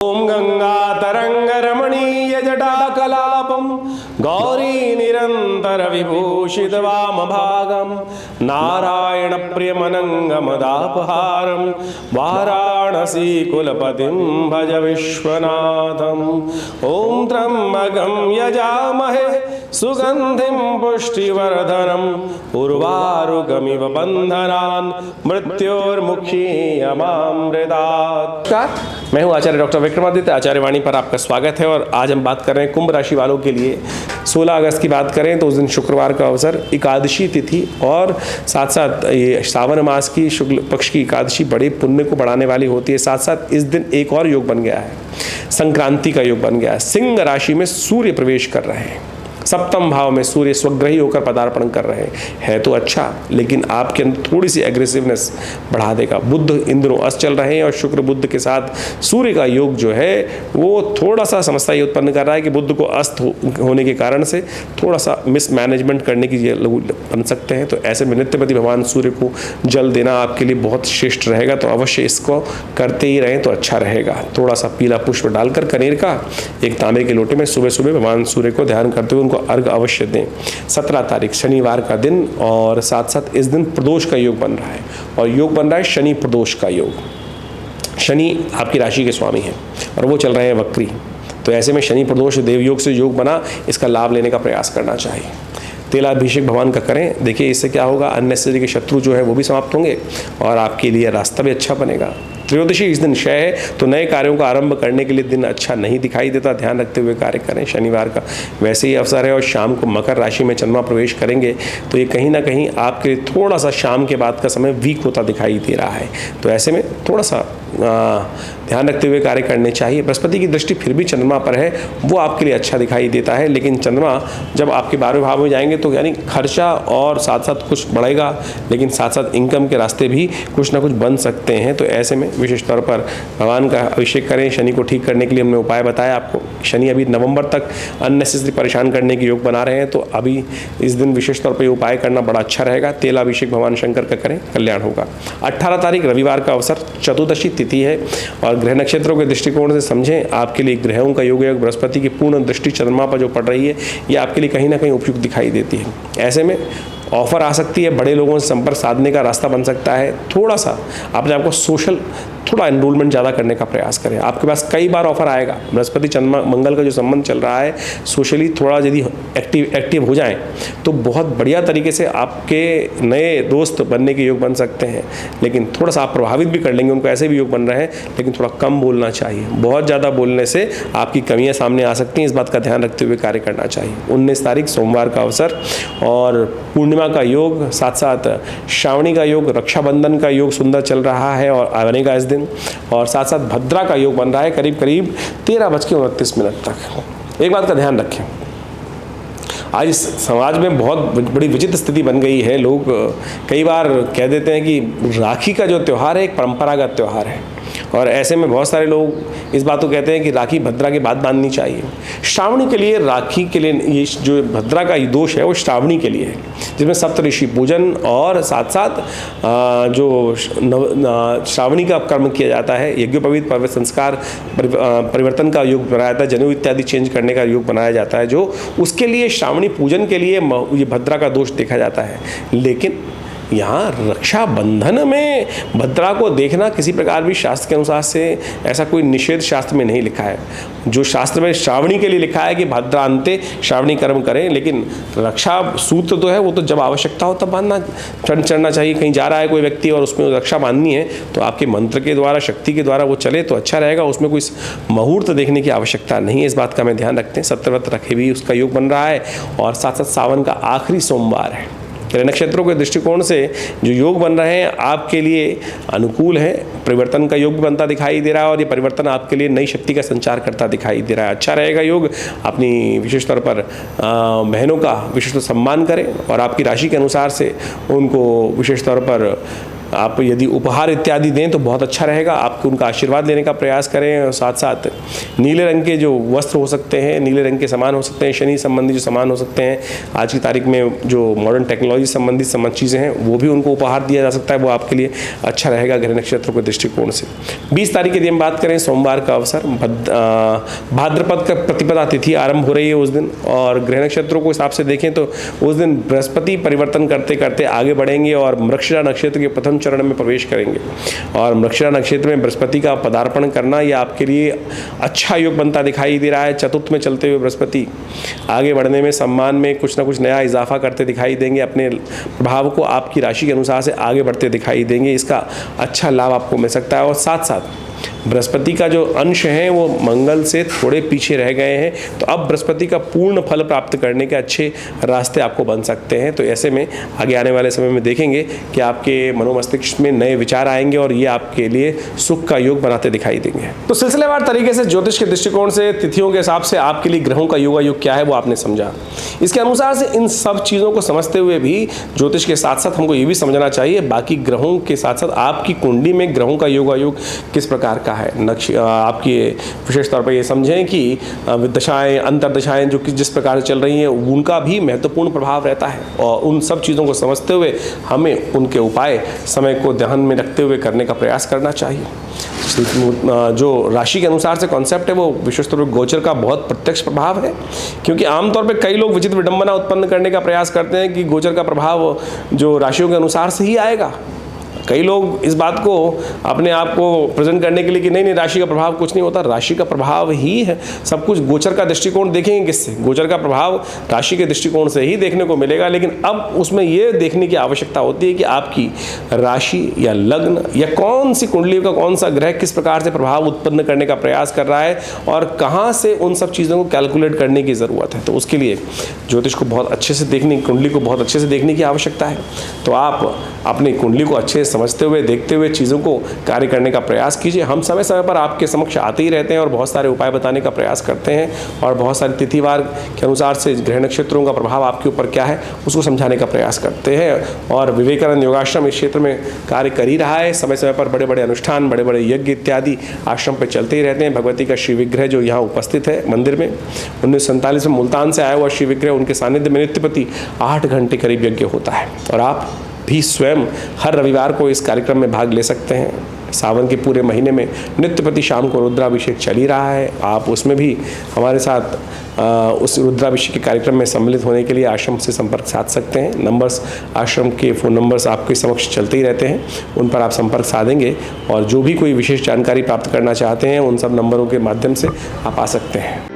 ओम गंगा तरंग रमणीय जटाकलापम गौरी निरंतर विभूषित वाम भागम नारायण प्रियमनंगमदापहारम वाराणसी कुलपतिम भज विश्वनाथम। ओम त्र्यंबकं यजामहे सुगंधिं पुष्टिवर्धनम उर्वारुकमिव बंधनान् मृत्योर्मुक्षीयमामृतात्। मैं हूँ आचार्य डॉक्टर विक्रमादित्य, आचार्यवाणी पर आपका स्वागत है। और आज हम बात कर रहे हैं कुंभ राशि वालों के लिए 16 अगस्त की बात करें तो उस दिन शुक्रवार का अवसर, एकादशी तिथि और साथ साथ ये श्रावण मास की शुक्ल पक्ष की एकादशी बड़े पुण्य को बढ़ाने वाली होती है। साथ साथ इस दिन एक और योग बन गया है, संक्रांति का योग बन गया है। सिंह राशि में सूर्य प्रवेश कर रहे हैं, सप्तम भाव में सूर्य स्वग्रही होकर पदार्पण कर रहे हैं तो अच्छा, लेकिन आपके अंदर थोड़ी सी एग्रेसिवनेस बढ़ा देगा। बुध इन दिनों अस्त चल रहे हैं और शुक्र बुध के साथ सूर्य का योग जो है वो थोड़ा सा समस्या ये उत्पन्न कर रहा है कि बुध को अस्त होने के कारण से थोड़ा सा मिसमैनेजमेंट करने की बन सकते हैं। तो ऐसे में नित्यपति भगवान सूर्य को जल देना आपके लिए बहुत श्रेष्ठ रहेगा, तो अवश्य इसको करते ही रहें तो अच्छा रहेगा। थोड़ा सा पीला पुष्प डालकर कनेर का एक तांबे के लोटे में सुबह सुबह भगवान सूर्य को ध्यान करते हुए उनको अर्घ अवश्य दें। 17 तारीख शनिवार का दिन और साथ साथ इस दिन प्रदोष का योग बन रहा है और योग बन रहा है शनि प्रदोष का योग। शनि आपकी राशि के स्वामी हैं और वो चल रहे हैं वक्री, तो ऐसे में शनि प्रदोष देव योग से योग बना, इसका लाभ लेने का प्रयास करना चाहिए। तेलाभिषेक भगवान का करें, देखिए इससे क्या होगा, अननेसेसरी के शत्रु जो है वो भी समाप्त होंगे और आपके लिए रास्ता भी अच्छा बनेगा। त्रयोदशी इस दिन क्षय है तो नए कार्यों का आरंभ करने के लिए दिन अच्छा नहीं दिखाई देता, ध्यान रखते हुए कार्य करें। शनिवार का वैसे ही अवसर है और शाम को मकर राशि में चंद्रमा प्रवेश करेंगे तो ये कहीं ना कहीं आपके लिए थोड़ा सा शाम के बाद का समय वीक होता दिखाई दे रहा है, तो ऐसे में थोड़ा सा ध्यान रखते हुए कार्य करने चाहिए। बृहस्पति की दृष्टि फिर भी चंद्रमा पर है, वो आपके लिए अच्छा दिखाई देता है, लेकिन चंद्रमा जब आपके 12वें भाव में जाएंगे तो यानी खर्चा और साथ साथ कुछ बढ़ेगा, लेकिन साथ साथ इनकम के रास्ते भी कुछ ना कुछ बन सकते हैं। तो ऐसे में विशेष तौर पर भगवान का अभिषेक करें। शनि को ठीक करने के लिए हमने उपाय बताया आपको। शनि अभी नवंबर तक अननेसेसरी परेशान करने के योग बना रहे हैं, तो अभी इस दिन विशेष तौर पर उपाय करना बड़ा अच्छा रहेगा। तेलाभिषेक भगवान शंकर का करें, कल्याण होगा। 18 तारीख रविवार का अवसर, चतुर्दशी तिथि है और ग्रह नक्षत्रों के दृष्टिकोण से समझें आपके लिए ग्रहों का योग है। बृहस्पति की पूर्ण दृष्टि चंद्रमा पर जो पड़ रही है ये आपके लिए कहीं ना कहीं उपयुक्त दिखाई देती है। ऐसे में ऑफर आ सकती है, बड़े लोगों से संपर्क साधने का रास्ता बन सकता है। थोड़ा सा अपने आपको सोशल थोड़ा एनरोलमेंट ज़्यादा करने का प्रयास करें, आपके पास कई बार ऑफर आएगा। बृहस्पति चंद्रमा मंगल का जो संबंध चल रहा है, सोशली थोड़ा यदि एक्टिव हो जाएं तो बहुत बढ़िया तरीके से आपके नए दोस्त बनने के योग बन सकते हैं, लेकिन थोड़ा सा आप प्रभावित भी कर लेंगे। उनको ऐसे भी योग बन रहे हैं, लेकिन थोड़ा कम बोलना चाहिए। बहुत ज़्यादा बोलने से आपकी कमियाँ सामने आ सकती हैं, इस बात का ध्यान रखते हुए कार्य करना चाहिए। 19 तारीख सोमवार का अवसर और पूर्णिमा का योग, साथ साथ श्रावणी का योग, रक्षाबंधन का योग सुंदर चल रहा है और बनेगा इस दिन, और साथ साथ भद्रा का योग बन रहा है करीब 13:29 तक। एक बात का ध्यान रखें, आज इस समाज में बहुत बड़ी विचित्र स्थिति बन गई है। लोग कई बार कह देते हैं कि राखी का जो त्यौहार है एक परंपरागत त्यौहार है, और ऐसे में बहुत सारे लोग इस बात को कहते हैं कि राखी भद्रा के बाद बांधनी चाहिए। श्रावणी के लिए राखी के लिए ये जो भद्रा का दोष है वो श्रावणी के लिए है, जिसमें सप्तऋषि पूजन और साथ साथ जो श्रावणी का कर्म किया जाता है, यज्ञोपवीत पर्वत संस्कार परिवर्तन का योग बनाया जाता है, जनेऊ इत्यादि चेंज करने का योग बनाया जाता है, जो उसके लिए श्रावणी पूजन के लिए ये भद्रा का दोष देखा जाता है। लेकिन यहाँ रक्षाबंधन में भद्रा को देखना किसी प्रकार भी शास्त्र के अनुसार से ऐसा कोई निषेध शास्त्र में नहीं लिखा है। जो शास्त्र में श्रावणी के लिए लिखा है कि भद्रांते श्रावणी कर्म करें, लेकिन रक्षा सूत्र तो है वो तो जब आवश्यकता हो तब बांधना चढ़ना चाहिए। कहीं जा रहा है कोई व्यक्ति और उसमें रक्षा बांधनी है तो आपके मंत्र के द्वारा, शक्ति के द्वारा वो चले तो अच्छा रहेगा, उसमें कोई मुहूर्त देखने की आवश्यकता नहीं है। इस बात का मैं ध्यान रखते हैं। सत्यव्रत रखे भी उसका योग बन रहा है और साथ साथ सावन का आखिरी सोमवार है। ग्रह नक्षत्रों के दृष्टिकोण से जो योग बन रहे हैं आपके लिए अनुकूल है। परिवर्तन का योग भी बनता दिखाई दे रहा है और ये परिवर्तन आपके लिए नई शक्ति का संचार करता दिखाई दे रहा है। अच्छा रहेगा योग। अपनी विशेष तौर पर बहनों का विशेष सम्मान करें और आपकी राशि के अनुसार से उनको विशेष तौर पर आप यदि उपहार इत्यादि दें तो बहुत अच्छा रहेगा। आप उनका आशीर्वाद लेने का प्रयास करें और साथ साथ नीले रंग के जो वस्त्र हो सकते हैं, नीले रंग के सामान हो सकते हैं, शनि संबंधी जो सामान हो सकते हैं, आज की तारीख में जो मॉडर्न टेक्नोलॉजी संबंधित चीज़ें हैं वो भी उनको उपहार दिया जा सकता है। वो आपके लिए अच्छा रहेगा ग्रह नक्षत्रों के दृष्टिकोण से। 20 तारीख यदि हम बात करें, सोमवार का अवसर, भाद्रपद का प्रतिपदा तिथि आरंभ हो रही है उस दिन, और ग्रह नक्षत्रों को हिसाब से देखें तो उस दिन बृहस्पति परिवर्तन करते करते आगे बढ़ेंगे और मृगशिरा नक्षत्र के प्रथम चरण में प्रवेश करेंगे। और मृगशिरा नक्षत्र में बृहस्पति का पदार्पण करना यह आपके लिए अच्छा योग बनता दिखाई दे रहा है। चतुर्थ में चलते हुए बृहस्पति आगे बढ़ने में, सम्मान में कुछ ना कुछ नया इजाफा करते दिखाई देंगे, अपने प्रभाव को आपकी राशि के अनुसार से आगे बढ़ते दिखाई देंगे। इसका अच्छा लाभ आपको मिल सकता है। और साथ साथ बृहस्पति का जो अंश है वो मंगल से थोड़े पीछे रह गए हैं, तो अब बृहस्पति का पूर्ण फल प्राप्त करने के अच्छे रास्ते आपको बन सकते हैं। तो ऐसे में आगे आने वाले समय में देखेंगे कि आपके मनोमस्तिष्क में नए विचार आएंगे और ये आपके लिए सुख का योग बनाते दिखाई देंगे। तो सिलसिलेवार तरीके से ज्योतिष के दृष्टिकोण से तिथियों के हिसाब से आपके लिए ग्रहों का योगायोग क्या है वो आपने समझा। इसके अनुसार से इन सब चीज़ों को समझते हुए भी ज्योतिष के साथ साथ हमको ये भी समझना चाहिए बाकी ग्रहों के साथ साथ आपकी कुंडली में ग्रहों का योगायोग किस प्रकार का है। आपकी विशेष तौर पर ये समझें कि दशाएं, अंतर्दशाएं जो कि जिस प्रकार से चल रही हैं उनका भी महत्वपूर्ण प्रभाव रहता है, और उन सब चीज़ों को समझते हुए हमें उनके उपाय समय को ध्यान में रखते हुए करने का प्रयास करना चाहिए। जो राशि के अनुसार से कॉन्सेप्ट है वो विशेष तौर पर गोचर का बहुत प्रत्यक्ष प्रभाव है, क्योंकि आमतौर पर कई लोग विचित्र विडंबना उत्पन्न करने का प्रयास करते हैं कि गोचर का प्रभाव जो राशियों के अनुसार से ही आएगा। कई लोग इस बात को अपने आप को प्रेजेंट करने के लिए कि नहीं राशि का प्रभाव कुछ नहीं होता, राशि का प्रभाव ही है सब कुछ। गोचर का दृष्टिकोण देखेंगे किससे? गोचर का प्रभाव राशि के दृष्टिकोण से ही देखने को मिलेगा, लेकिन अब उसमें यह देखने की आवश्यकता होती है कि आपकी राशि या लग्न या कौन सी कुंडली का कौन सा ग्रह किस प्रकार से प्रभाव उत्पन्न करने का प्रयास कर रहा है और कहाँ से उन सब चीज़ों को कैलकुलेट करने की ज़रूरत है। तो उसके लिए ज्योतिष को बहुत अच्छे से देखने, कुंडली को बहुत अच्छे से देखने की आवश्यकता है। तो आप अपनी कुंडली को अच्छे से समझते हुए, देखते हुए चीज़ों को कार्य करने का प्रयास कीजिए। हम समय समय पर आपके समक्ष आते ही रहते हैं और बहुत सारे उपाय बताने का प्रयास करते हैं, और बहुत सारी तिथिवार के अनुसार से ग्रह नक्षत्रों का प्रभाव आपके ऊपर क्या है उसको समझाने का प्रयास करते हैं। और विवेकानंद योगाश्रम इस क्षेत्र में कार्य कर ही रहा है। समय समय पर बड़े बड़े अनुष्ठान, बड़े बड़े यज्ञ इत्यादि आश्रम पर चलते ही रहते हैं। भगवती का श्री विग्रह जो यहाँ उपस्थित है मंदिर में, 1947 में मुल्तान से आया हुआ श्री विग्रह, उनके सानिध्य में नित्य प्रति 8 घंटे करीब यज्ञ होता है। और आप भी स्वयं हर रविवार को इस कार्यक्रम में भाग ले सकते हैं। सावन के पूरे महीने में नित्य प्रति शाम को रुद्राभिषेक चल ही रहा है। आप उसमें भी हमारे साथ उस रुद्राभिषेक के कार्यक्रम में सम्मिलित होने के लिए आश्रम से संपर्क साध सकते हैं। नंबर्स, आश्रम के फ़ोन नंबर्स आपके समक्ष चलते ही रहते हैं, उन पर आप संपर्क साधेंगे और जो भी कोई विशेष जानकारी प्राप्त करना चाहते हैं उन सब नंबरों के माध्यम से आप आ सकते हैं।